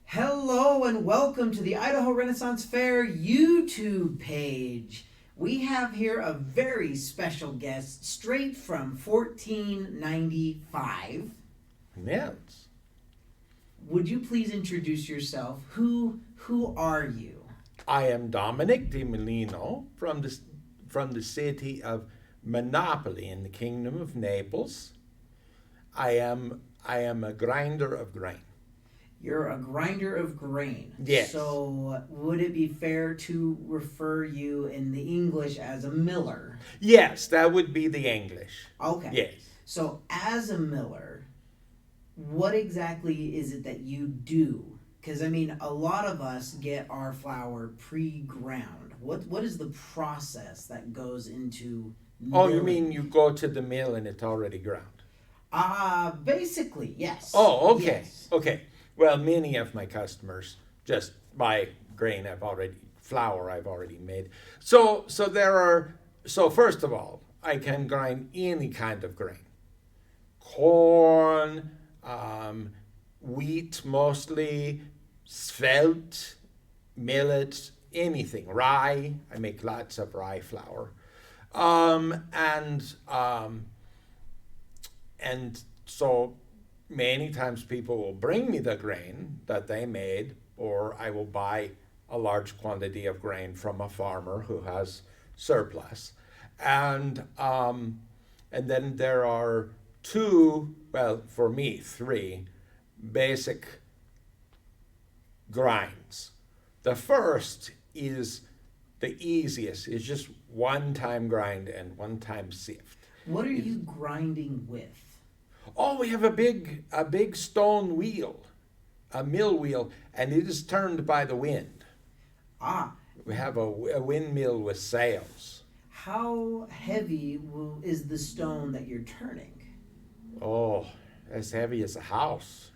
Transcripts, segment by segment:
Hello and welcome to the Idaho Renaissance Faire YouTube page. We have here a very special guest straight from 1495. Yes. Would you please introduce yourself? Who are you? I am Domenic DeMulino from the city of Monopoly in the Kingdom of Naples. I am a grinder of grain. You're a grinder of grain. Yes. So would it be fair to refer you in the English as a miller? Yes, that would be the English. Okay. Yes. So as a miller, what exactly is it that you do? Because, I mean, a lot of us get our flour pre-ground. What is the process that goes into Oh, you milling? mean you go to the mill and it's already ground? Basically, yes. Oh, okay. Yes. Okay. Well, many of my customers just buy grain flour I've already made. So first of all, I can grind any kind of grain. Corn, wheat mostly, spelt, millet, anything. Rye, I make lots of rye flour. And so many times people will bring me the grain that they made, or I will buy a large quantity of grain from a farmer who has surplus. And then there are for me, three basic grinds. The first is the easiest. It's just one-time grind and one-time sift. What are you grinding with? Oh, we have a big stone wheel, a mill wheel, and it is turned by the wind. We have a windmill with sails. How heavy is the stone that you're turning? Oh, as heavy as a house.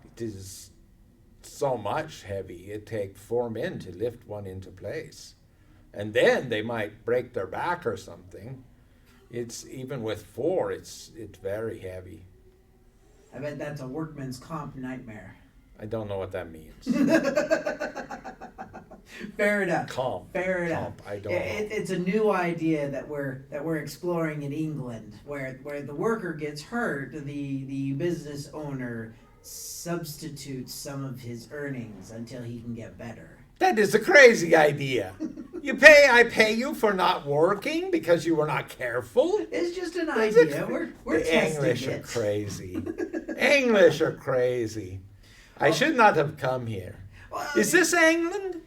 It is so much heavy. It takes 4 men to lift one into place. And then they might break their back or something. It's even with 4, it's very heavy. I bet that's a workman's comp nightmare. I don't know what that means. Fair enough. Fair enough. I don't know. It's a new idea that we're exploring in England, where the worker gets hurt, the business owner substitutes some of his earnings until he can get better. That is a crazy idea. I pay you for not working because you were not careful. It's just an idea. We're the testing English it. are crazy. English are crazy. I should not have come here. Well, Is this England?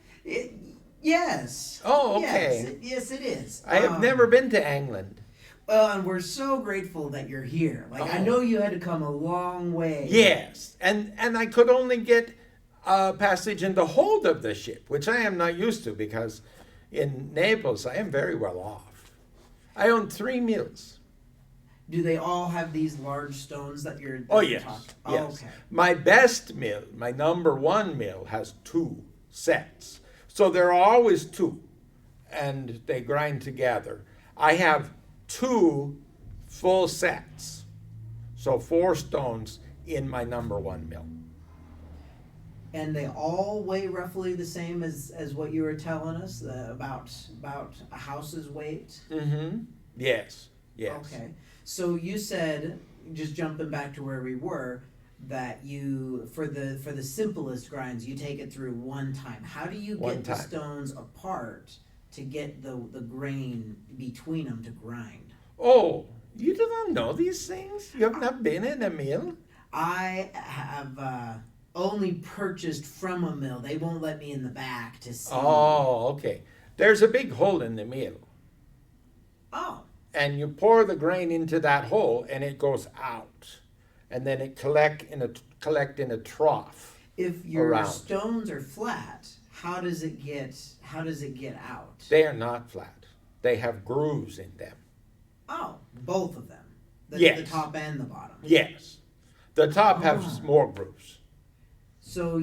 Yes. Oh, okay. Yes, it is. I have never been to England. Well, and we're so grateful that you're here. I know you had to come a long way. Yes, and I could only get a passage in the hold of the ship, which I am not used to because in Naples I am very well off. I own 3 mills. Do they all have these large stones that you're? Oh, yes. Talking? Yes. Okay. My best mill, my number 1 mill, has 2 sets. So there are always 2, and they grind together. I have 2 full sets, so 4 stones in my number 1 mill. And they all weigh roughly the same as what you were telling us, about a house's weight? Mm-hmm. Yes. Okay. So you said, just jumping back to where we were, that you for the simplest grinds you take it through one time. How do you get the stones apart to get the grain between them to grind? Oh, you do not know these things? You have not been in a mill? I have only purchased from a mill. They won't let me in the back to see. Oh, okay. There's a big hole in the mill. Oh. And you pour the grain into that hole, and it goes out, and then it collect in a trough. If your around. stones are flat, how does it get out? They are not flat. They have grooves in them. Oh, both of them. Yes. The top and the bottom. Yes, the top has more grooves. So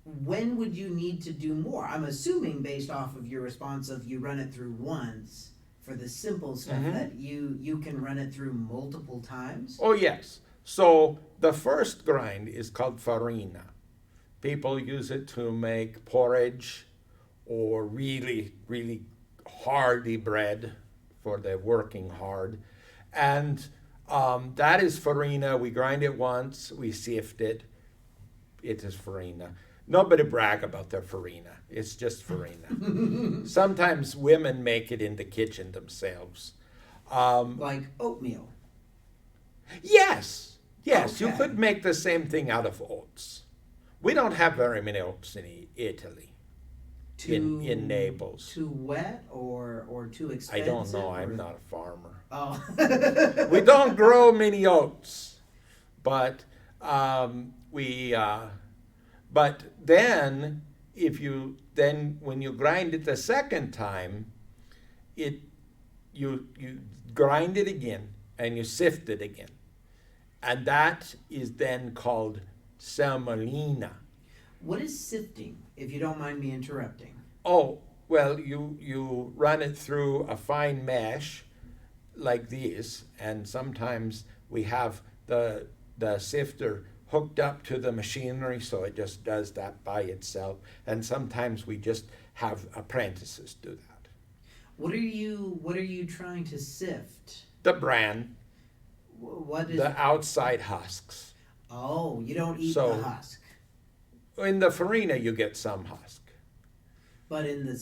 when would you need to do more? I'm assuming based off of your response of you run it through once. For the simple stuff that you can run it through multiple times? Oh, yes. So the first grind is called farina. People use it to make porridge or really, really hardy bread for the working hard. And that is farina. We grind it once, we sift it. It is farina. Nobody brag about their farina. It's just farina. Sometimes women make it in the kitchen themselves. Like oatmeal. Yes, yes, Okay. you could make the same thing out of oats. We don't have very many oats in Italy, in Naples. Too wet or too I expensive? don't know. or- I'm not a farmer. Oh. We don't grow many oats, but but then when you grind it the second time, you grind it again and you sift it again, and that is then called semolina. What is sifting, if you don't mind me interrupting? Oh, well, you run it through a fine mesh like this, and sometimes we have the sifter hooked up to the machinery, so it just does that by itself. And sometimes we just have apprentices do that. What are you trying to sift? The bran, What is? the outside husks. Oh, you don't eat So- the husk, In the farina, you get some husk. but in the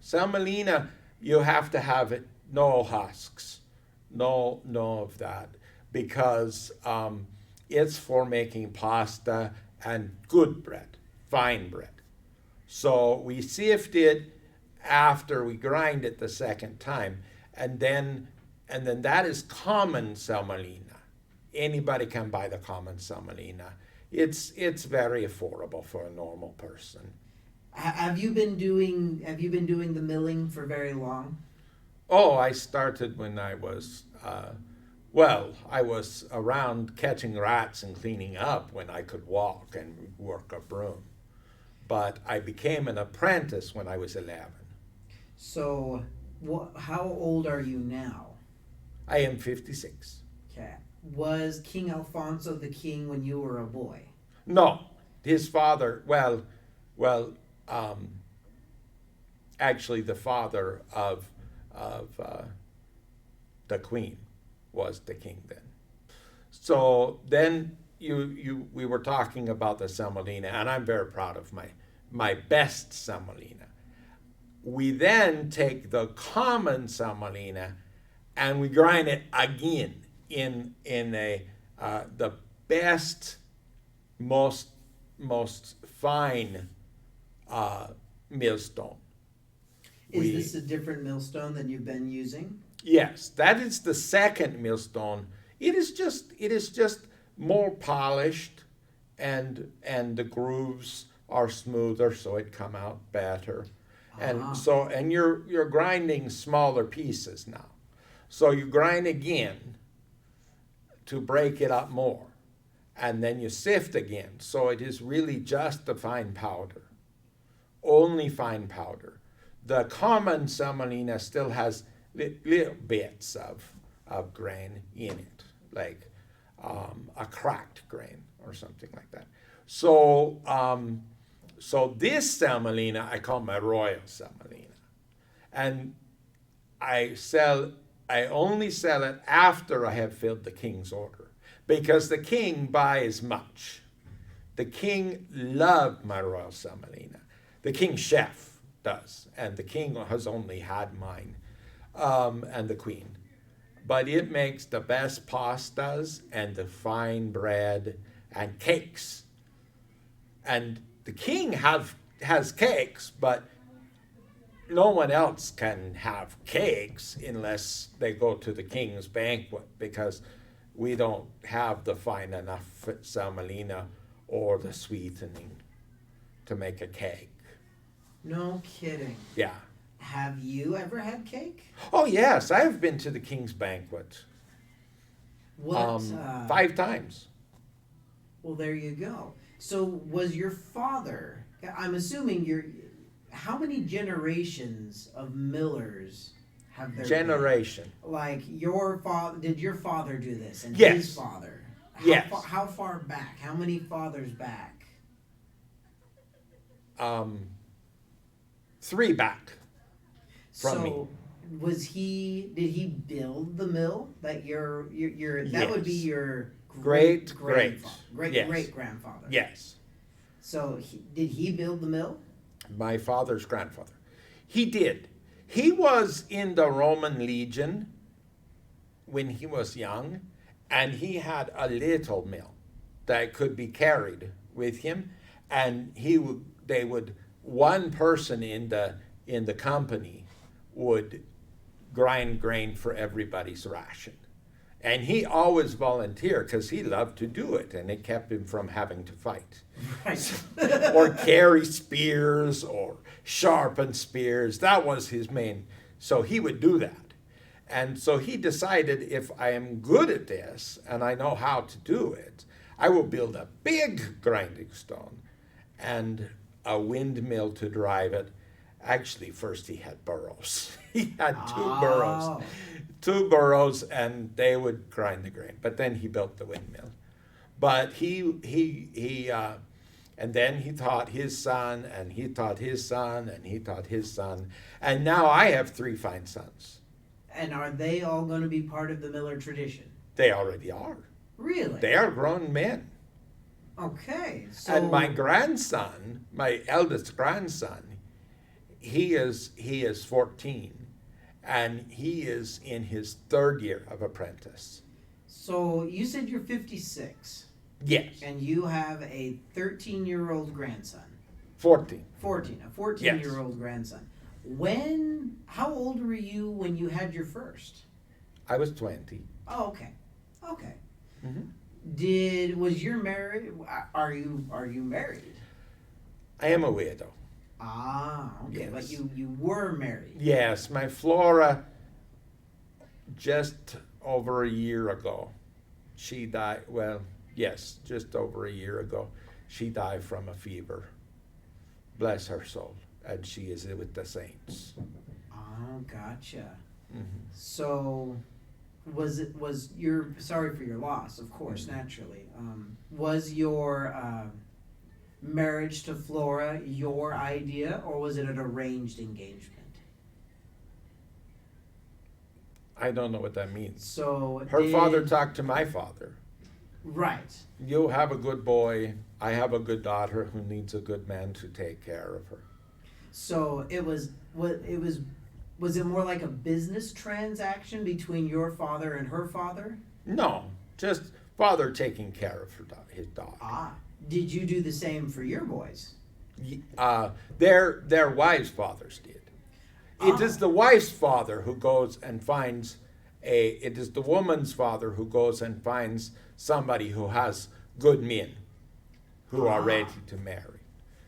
Semolina, you have to have it no husks, no of that, because it's for making pasta and good bread, fine bread. So we sift it after we grind it the second time, and then that is common semolina. Anybody can buy the common semolina. It's very affordable for a normal person. Have you been doing the milling for very long? Oh, I started when I was I was around catching rats and cleaning up when I could walk and work a broom. But I became an apprentice when I was 11. So, how old are you now? I am 56. Okay. Was King Alfonso the king when you were a boy? No, his father, actually the father of the queen was the king then. So then we were talking about the semolina, and I'm very proud of my best semolina. We then take the common semolina and we grind it again in the best, most fine millstone. Is this a different millstone than you've been using? Yes, that is the second millstone. It is just more polished, and the grooves are smoother, so it come out better. And you're grinding smaller pieces now. So you grind again to break it up more, and then you sift again. So it is really just the fine powder, only fine powder. The common semolina still has little bits of grain in it, like a cracked grain or something like that. So this semolina I call my royal semolina, and I only sell it after I have filled the king's order, because the king buys much. The king loved my royal semolina. The king chef does, and the king has only had mine, and the queen. But it makes the best pastas and the fine bread and cakes. And the king has cakes, but no one else can have cakes unless they go to the king's banquet, because we don't have the fine enough semolina or the sweetening to make a cake. No kidding. Yeah. Have you ever had cake? Oh yes, I have been to the king's banquet. What? 5 times. Well, there you go. So, was your father? I'm assuming how many generations of millers have there generation. been? Like your father, did your father do this? And Yes. his father? Yes. How far back? How many fathers back? 3 back from me. So did he build the mill that your that would be Yes. your Great great grandfather? Yes. So did he build the mill? My father's grandfather. He did. He was in the Roman Legion when he was young, and he had a little mill that could be carried with him, and one person in the company would grind grain for everybody's ration. And he always volunteered because he loved to do it, and it kept him from having to fight. Right. Or carry spears or sharpen spears. That was his main. So he would do that. And so he decided, if I am good at this and I know how to do it, I will build a big grinding stone and a windmill to drive it. Actually, first he had burros. He had two burros, and they would grind the grain. But then he built the windmill. But and then he taught his son, and he taught his son, and he taught his son. And now I have 3 fine sons. And are they all going to be part of the Miller tradition? They already are. Really? They are grown men. Okay. So And my grandson, my eldest grandson, he is 14, and he is in his 3rd year of apprentice. So you said you're 56. Yes. And you have a 13-year-old grandson. 14. A 14-year-old grandson. How old were you when you had your first? I was 20. Oh, okay. Okay. Mm-hmm. Was your married? Are you married? I am a widow. Ah, okay. Yes. But you were married. Yes, my Flora, just over a year ago, she died. Well, yes, just over a year ago, she died from a fever. Bless her soul. And she is with the saints. Oh, gotcha. Mm-hmm. So, sorry for your loss, of course, naturally. Was your marriage to Flora your idea, or was it an arranged engagement? I don't know what that means. So her father talked to my father. Right. You have a good boy. I have a good daughter who needs a good man to take care of her. So was it more like a business transaction between your father and her father? No, just father taking care of his daughter. Ah. Did you do the same for your boys? Their wives' fathers did. It is the wife's father who goes and finds it is the woman's father who goes and finds somebody who has good men who are ready to marry,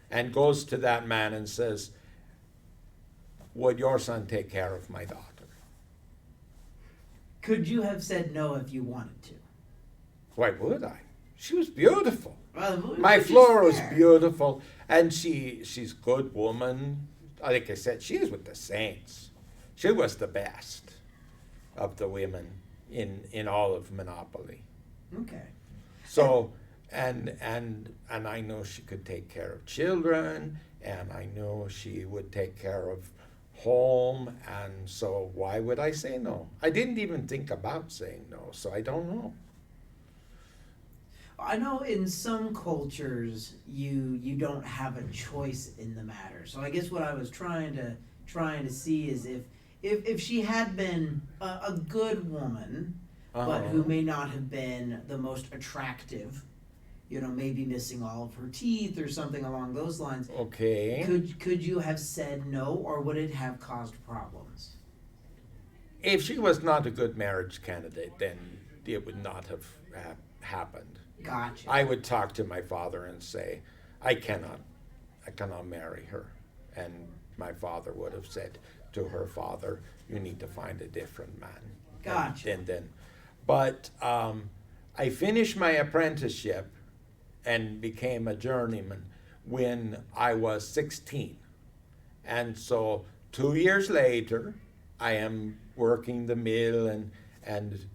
and goes to that man and says, would your son take care of my daughter? Could you have said no if you wanted to? Why would I? She was beautiful. Well, my Flora was beautiful, and she's a good woman. Like I said, she is with the saints. She was the best of the women in all of Monopoly. Okay. So, and I know she could take care of children, and I know she would take care of home, and so why would I say no? I didn't even think about saying no, so I don't know. I know in some cultures you don't have a choice in the matter. So I guess what I was trying to see is if she had been a good woman, but who may not have been the most attractive, maybe missing all of her teeth or something along those lines. Okay. Could you have said no, or would it have caused problems? If she was not a good marriage candidate, then it would not have happened. Gotcha. I would talk to my father and say, I cannot marry her. And my father would have said to her father, you need to find a different man. Gotcha. But I finished my apprenticeship and became a journeyman when I was 16. And so 2 years later, I am working the mill and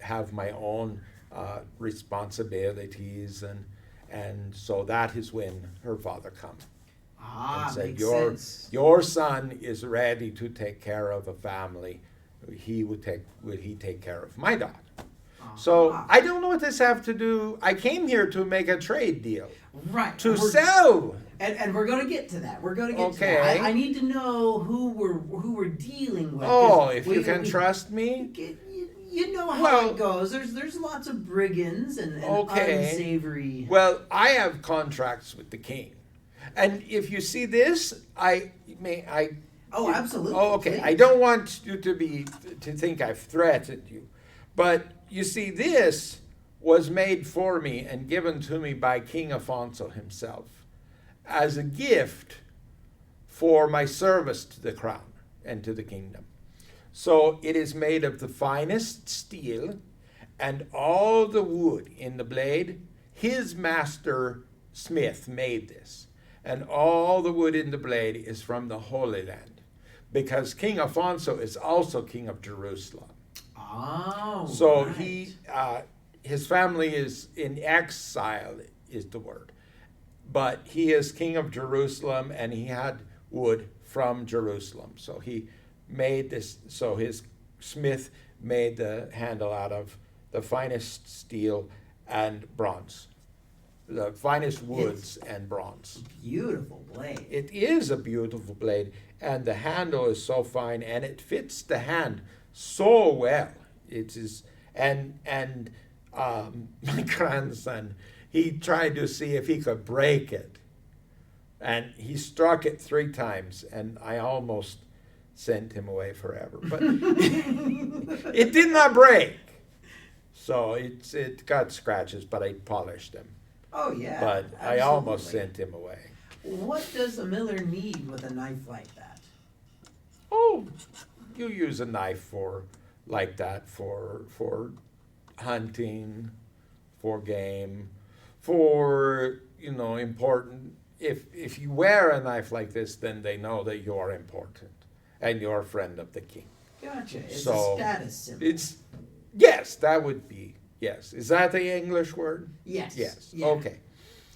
have my own responsibilities, and so that is when her father come and said, Makes sense. your son is ready to take care of a family. Will he take care of my daughter? So I don't know what this have to do. I came here to make a trade deal. Right. To sell. And we're going to get to that. We're going to get Okay. to that. I need to know who we're dealing with. Oh, if you can trust me. You know how it goes. There's lots of brigands and unsavory. Well, I have contracts with the king, and if you see this, Oh, absolutely. Oh, okay. Please. I don't want you to think I've threatened you, but you see, this was made for me and given to me by King Afonso himself as a gift for my service to the crown and to the kingdom. So it is made of the finest steel, and all the wood in the blade, his master smith made this. And all the wood in the blade is from the Holy Land, because King Afonso is also king of Jerusalem. Oh, so right. His family is in exile, is the word. But he is king of Jerusalem, and he had wood from Jerusalem. So he made this, so his smith made the handle out of the finest steel and bronze. The finest woods and bronze. Beautiful blade. It is a beautiful blade, and the handle is so fine, and it fits the hand so well. It is, and my grandson, he tried to see if he could break it, and he struck it 3 times, and I almost sent him away forever. But it did not break, so it got scratches, but I polished them. Oh yeah. But absolutely. I almost sent him away. What does a miller need with a knife like that? Oh, you use a knife like that for hunting, for game, for important. If you wear a knife like this, then they know that you are important and you're a friend of the king. Gotcha. It's a status symbol. Yes, that would be. Yes. Is that the English word? Yes. Yes. Yeah. Okay.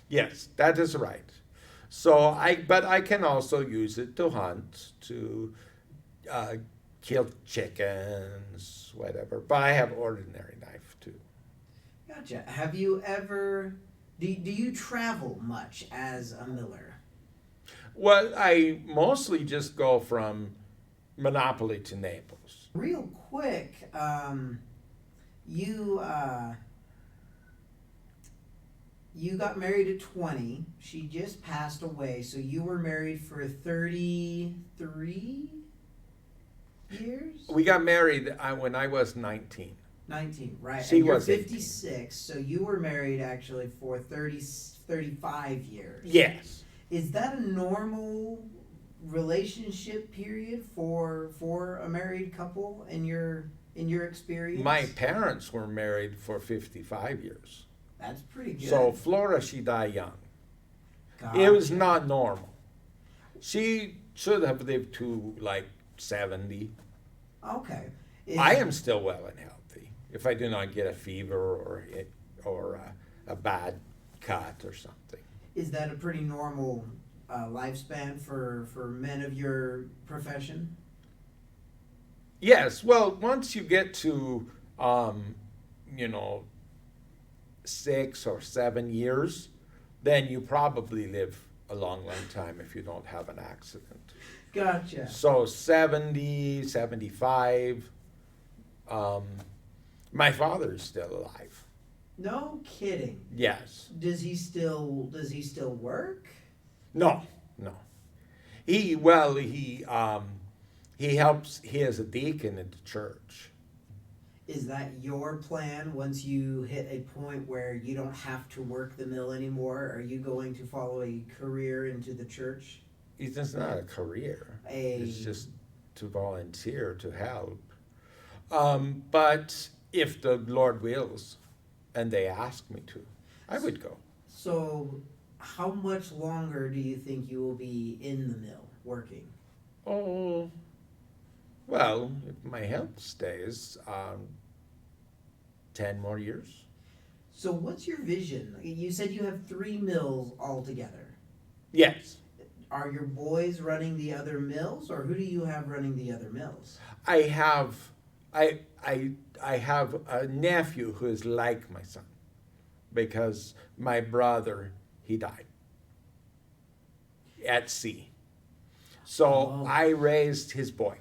Yes, that is right. So but I can also use it to hunt, to kill chickens, whatever. But I have ordinary knife too. Gotcha. Have you ever? Do you travel much as a miller? Well, I mostly just go from Monopoly to Naples. Real quick, you got married at 20. She just passed away, so you were married for 33 years? We got married when I was 19. 19, right. She and you're was 56, 18. So you were married actually for 35 years. Yes. Is that a normal relationship period for a married couple in your experience? My parents were married for 55 years. That's pretty good. So Flora, she died young. Gotcha. It was not normal. She should have lived to like 70. Okay. I am still well and healthy. If I do not get a fever or a bad cut or something. Is that a pretty normal lifespan for men of your profession? Yes. Well, once you get to 6 or 7 years, then you probably live a long time if you don't have an accident. Gotcha. So 70, 75. My father is still alive. No kidding. Yes. Does he still work? No. He helps. He is a deacon in the church. Is that your plan once you hit a point where you don't have to work the mill anymore? Are you going to follow a career into the church? It's not a career. It's just to volunteer, to help. But if the Lord wills, and they ask me to, I would go. So how much longer do you think you will be in the mill working? Oh, Well, if my health stays, 10 more years. So what's your vision? You said you have 3 mills altogether. Yes. Are your boys running the other mills, or who do you have running the other mills? I have I have a nephew who is like my son, because my brother, he died at sea. So I raised his boy.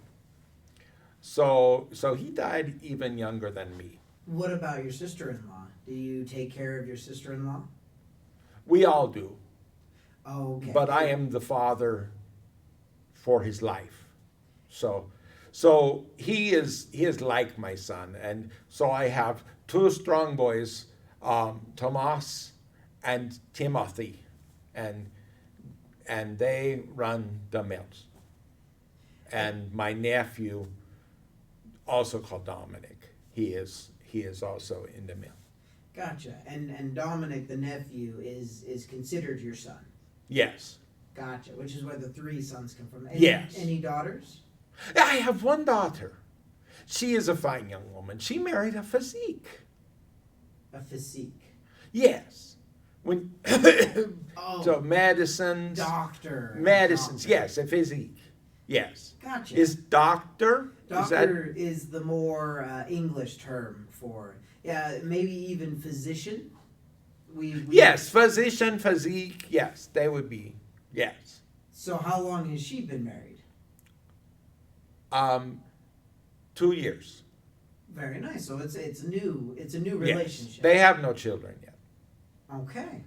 So he died even younger than me. What about your sister-in-law? Do you take care of your sister-in-law? We all do. Oh, okay. But I am the father for his life. So he is like my son, and so I have 2 strong boys, Tomas and Timothy, and they run the mills. And my nephew, also called Domenic, he is also in the mill. Gotcha. And Domenic, the nephew, is considered your son. Yes. Gotcha. Which is where the 3 sons come from. Yes. Any daughters? I have 1 daughter. She is a fine young woman. She married a physique. A physique. Yes. When so medicines. Doctor. Medicines. Doctor. Yes, a physique. Yes. Gotcha. Is doctor? Doctor is the more English term for, maybe even physician. Yes, physician, physique. Yes, they would be. Yes. So how long has she been married? 2 years. Very nice. So it's a new relationship. Yes. They have no children yet. Okay.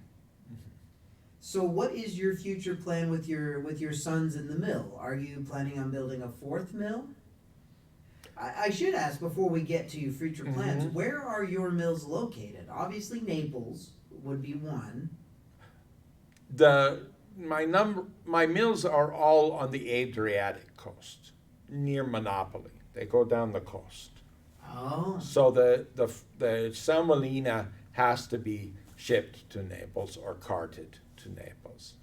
So what is your future plan with your sons in the mill? Are you planning on building a 4th mill? I should ask before we get to your future plans, where are your mills located? Obviously Naples would be one. My mills are all on the Adriatic coast, near Monopoly. They go down the coast. Oh. So the semolina has to be shipped to Naples or carted to Naples.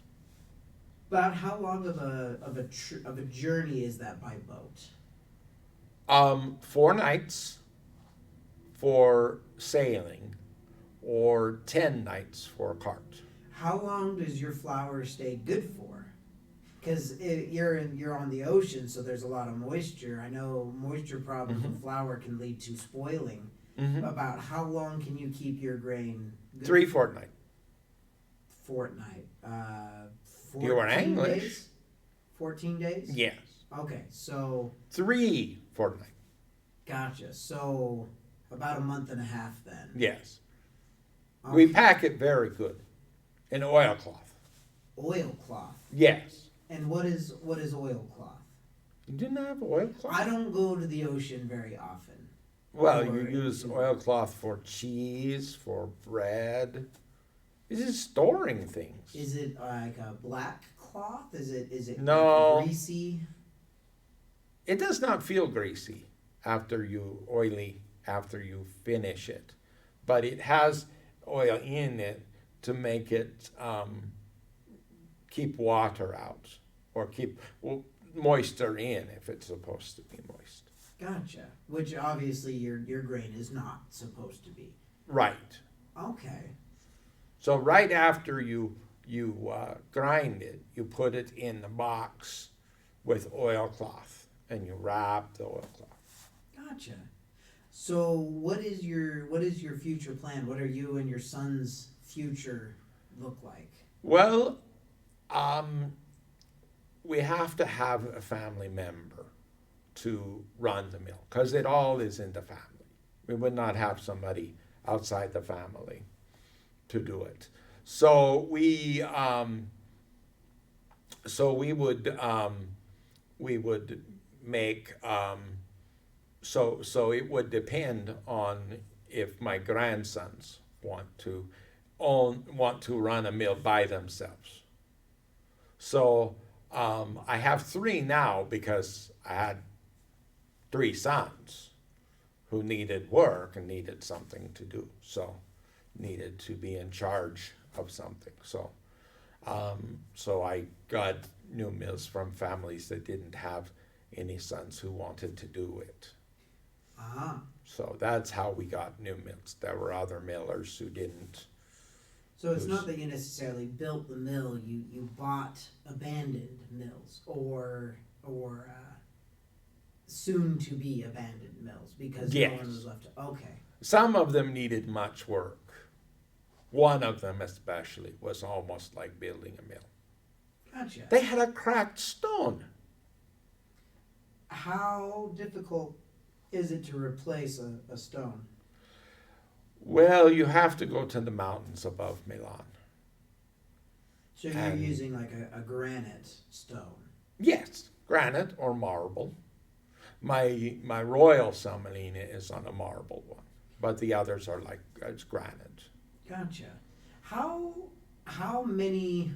About how long of a journey is that by boat? 4 nights for sailing, or 10 nights for a cart. How long does your flour stay good for? Because you're on the ocean, so there's a lot of moisture. I know moisture problems with flour can lead to spoiling. About how long can you keep your grain good? 3 fortnight. Fortnight. 14 You are English. Days? 14 days? Yes. Okay, so 3 fortnight. Gotcha. So about a month and a half then. Yes. Okay. We pack it very good in oilcloth. Oilcloth. Yes. And what is oilcloth? You didn't have oilcloth? I don't go to the ocean very often. Well, you use oilcloth for cheese, for bread. This is storing things. Is it like a black cloth? Is it No. like greasy? It does not feel greasy after you finish it, but it has oil in it to make it keep water out or keep moisture in if it's supposed to be moist. Gotcha. Which obviously your grain is not supposed to be. Right. Okay. So right after you grind it, you put it in the box with oilcloth, and you wrap the oilcloth. Gotcha. So what is your future plan? What are you and your son's future look like? Well, we have to have a family member to run the mill because it all is in the family. We would not have somebody outside the family to do it. So we would make so it would depend on if my grandsons want to run a mill by themselves. So I have 3 now because I had 3 sons who needed work and needed something to do. So needed to be in charge of something. So I got new mills from families that didn't have any sons who wanted to do it. Ah. So that's how we got new mills. There were other millers who didn't. So it's not that you necessarily built the mill, you bought abandoned mills or soon to be abandoned mills because no one was left. Okay. Some of them needed much work. One of them especially was almost like building a mill. Gotcha. They had a cracked stone. How difficult is it to replace a stone? Well, you have to go to the mountains above Milan. So you're using like a granite stone? Yes, granite or marble. My Royal Semolina is on a marble one, but the others are like it's granite. Gotcha. How many?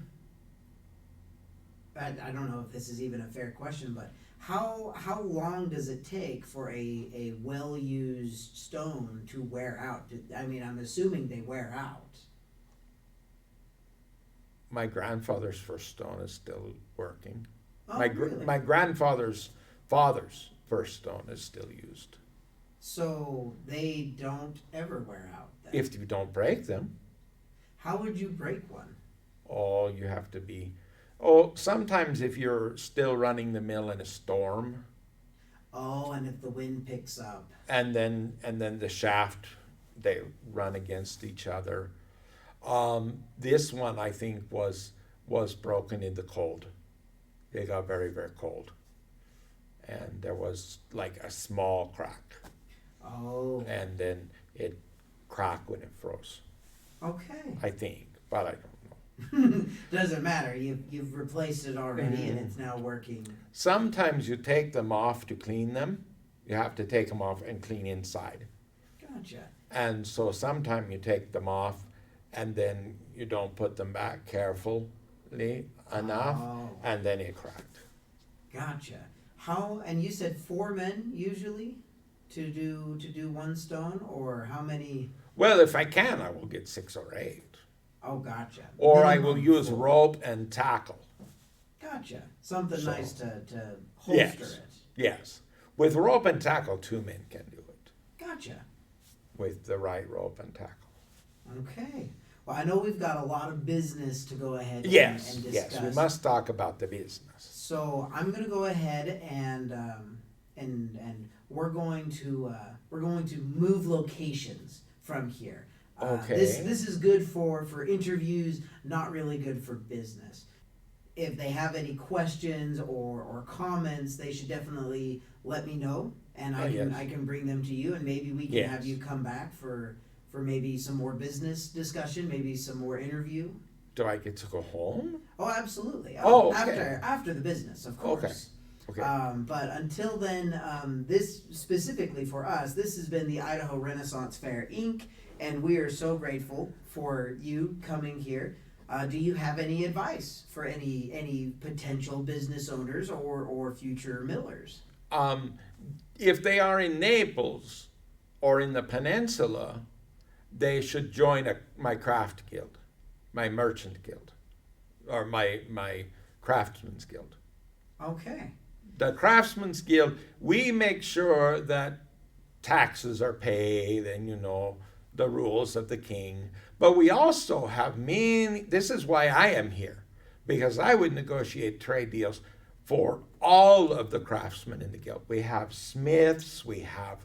I don't know if this is even a fair question, but how long does it take for a well-used stone to wear out? I mean, I'm assuming they wear out. My grandfather's first stone is still working. Oh, really? My grandfather's father's first stone is still used. So they don't ever wear out then? If you don't break them. How would you break one? Oh, you have to be... sometimes if you're still running the mill in a storm. Oh, and if the wind picks up. And then the shaft, they run against each other. This one, I think, was broken in the cold. It got very, very cold. And there was like a small crack. Oh. And then it cracked when it froze. Okay. I think, but I don't know. Doesn't matter. You've replaced it already, and it's now working. Sometimes you take them off to clean them. You have to take them off and clean inside. Gotcha. And so sometimes you take them off, and then you don't put them back carefully enough, and then it cracked. Gotcha. And you said 4 men usually to do one stone, or how many? Well, if I can, I will get 6 or 8. Oh, gotcha. Or I will use rope and tackle. Gotcha. Something nice to holster it. Yes. With rope and tackle, 2 men can do it. Gotcha. With the right rope and tackle. Okay. Well, I know we've got a lot of business to go ahead and discuss. Yes, we must talk about the business. So I'm going to go ahead and we're going to move locations from here. Okay. This is good for interviews, not really good for business. If they have any questions or comments, they should definitely let me know, and I can bring them to you, and maybe we can have you come back for maybe some more business discussion, maybe some more interview. Do I get to go home? Oh, absolutely. Okay. After the business, of course. Okay. But until then, this specifically for us, this has been the Idaho Renaissance Faire, Inc., and we are so grateful for you coming here. Do you have any advice for any potential business owners or future millers? If they are in Naples or in the peninsula, they should join my craft guild, my merchant guild, or my craftsman's guild. Okay. The craftsman's guild, we make sure that taxes are paid and, the rules of the king. But we also have this is why I am here, because I would negotiate trade deals for all of the craftsmen in the guild. We have smiths, we have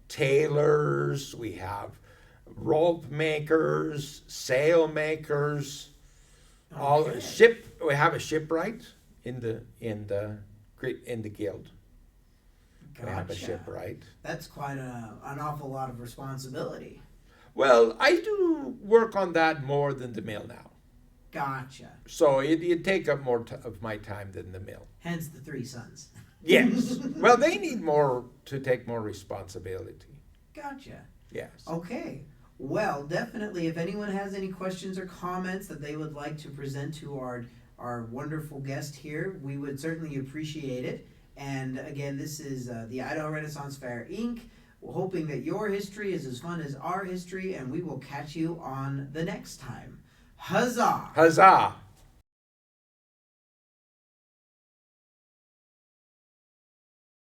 tailors, we have rope makers, sail makers, we have a shipwright in the guild. Gotcha. We have a shipwright. That's quite an awful lot of responsibility. Well, I do work on that more than the mill now. Gotcha. So it'd take up more of my time than the mill. Hence the 3 sons. Yes. Well, they need to take more responsibility. Gotcha. Yes. Okay. Well, definitely, if anyone has any questions or comments that they would like to present to our wonderful guest here, we would certainly appreciate it. And again, this is the Idaho Renaissance Faire, Inc., hoping that your history is as fun as our history, and we will catch you on the next time. Huzzah! Huzzah!